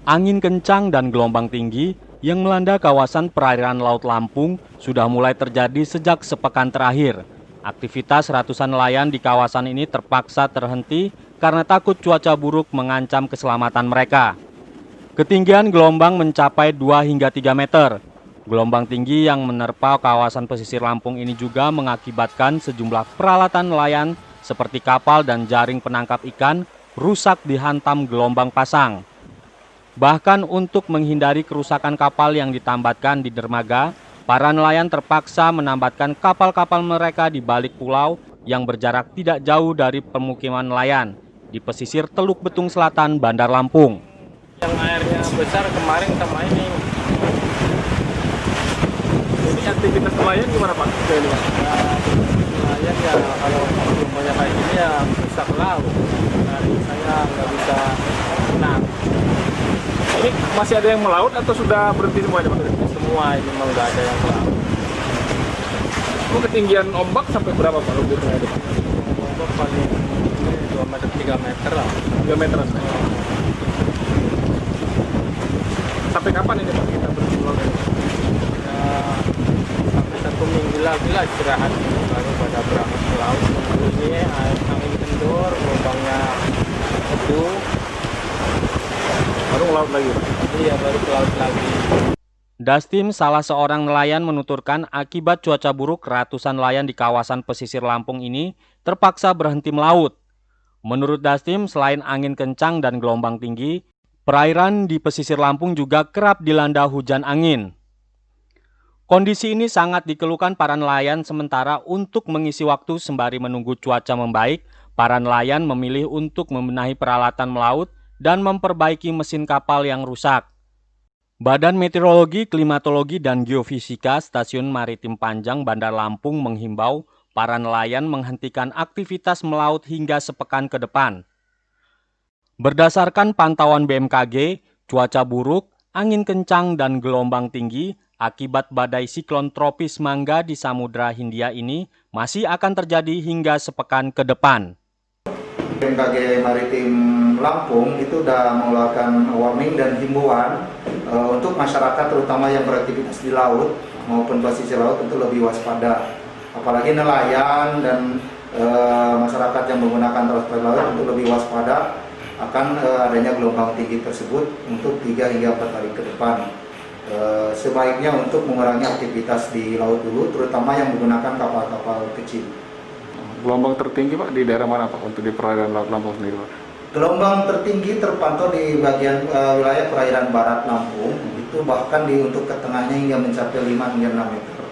Angin kencang dan gelombang tinggi yang melanda kawasan perairan Laut Lampung sudah mulai terjadi sejak sepekan terakhir. Aktivitas ratusan nelayan di kawasan ini terpaksa terhenti karena takut cuaca buruk mengancam keselamatan mereka. Ketinggian gelombang mencapai 2 hingga 3 meter. Gelombang tinggi yang menerpa kawasan pesisir Lampung ini juga mengakibatkan sejumlah peralatan nelayan seperti kapal dan jaring penangkap ikan rusak dihantam gelombang pasang. Bahkan untuk menghindari kerusakan kapal yang ditambatkan di dermaga, para nelayan terpaksa menambatkan kapal-kapal mereka di balik pulau yang berjarak tidak jauh dari pemukiman nelayan di pesisir Teluk Betung Selatan, Bandar Lampung. Yang airnya besar kemarin sama ini aktivitas nelayan gimana Pak? Nelayan ya kalau banyak kayak gini ya bisa ke laut. Dari saya nggak bisa tenang. Ini masih ada yang melaut atau sudah berhenti semuanya Pak? Semua ini memang nggak ada yang melaut. Ketinggian ombak sampai berapa Pak luburnya itu Pak? Ombak paling 2 meter 3 meter lah. 3 meteran. Sampai kapan ini Pak kita berpulau ini? Ya, sampai 1 minggu lagi lah istirahat baru pada berangkat ke laut. Ini angin kendur, gelombangnya teduh. Baru ke laut lagi Pak? Iya baru ke laut lagi. Dastim, salah seorang nelayan, menuturkan akibat cuaca buruk ratusan nelayan di kawasan pesisir Lampung ini terpaksa berhenti melaut. Menurut Dastim, selain angin kencang dan gelombang tinggi, perairan di pesisir Lampung juga kerap dilanda hujan angin. Kondisi ini sangat dikeluhkan para nelayan, sementara untuk mengisi waktu sembari menunggu cuaca membaik, para nelayan memilih untuk membenahi peralatan melaut dan memperbaiki mesin kapal yang rusak. Badan Meteorologi, Klimatologi, dan Geofisika Stasiun Maritim Panjang Bandar Lampung menghimbau para nelayan menghentikan aktivitas melaut hingga sepekan ke depan. Berdasarkan pantauan BMKG, cuaca buruk, angin kencang, dan gelombang tinggi akibat badai siklon tropis Mangga di Samudra Hindia ini masih akan terjadi hingga sepekan ke depan. BMKG Maritim Lampung itu sudah mengeluarkan warning dan himbauan untuk masyarakat terutama yang beraktivitas di laut maupun pesisir laut untuk lebih waspada. Apalagi nelayan dan masyarakat yang menggunakan transportasi laut untuk lebih waspada akan adanya gelombang tinggi tersebut untuk 3 hingga 4 hari ke depan. Sebaiknya untuk mengurangi aktivitas di laut dulu, terutama yang menggunakan kapal-kapal kecil. Gelombang tertinggi Pak di daerah mana Pak untuk di perairan Laut Lampung sendiri Pak? Gelombang tertinggi terpantau di bagian wilayah perairan barat Lampung, itu bahkan untuk ke tengahnya hingga mencapai 5 hingga 6 meter.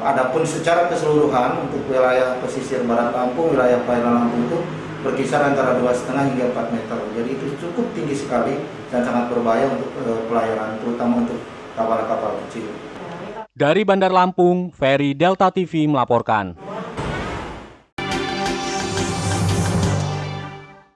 Adapun secara keseluruhan untuk wilayah pesisir barat Lampung, wilayah perairan Lampung itu berkisar antara 2,5 hingga 4 meter. Jadi itu cukup tinggi sekali dan sangat berbahaya untuk pelayaran, terutama untuk kapal-kapal kecil. Dari Bandar Lampung, Ferry Delta TV melaporkan.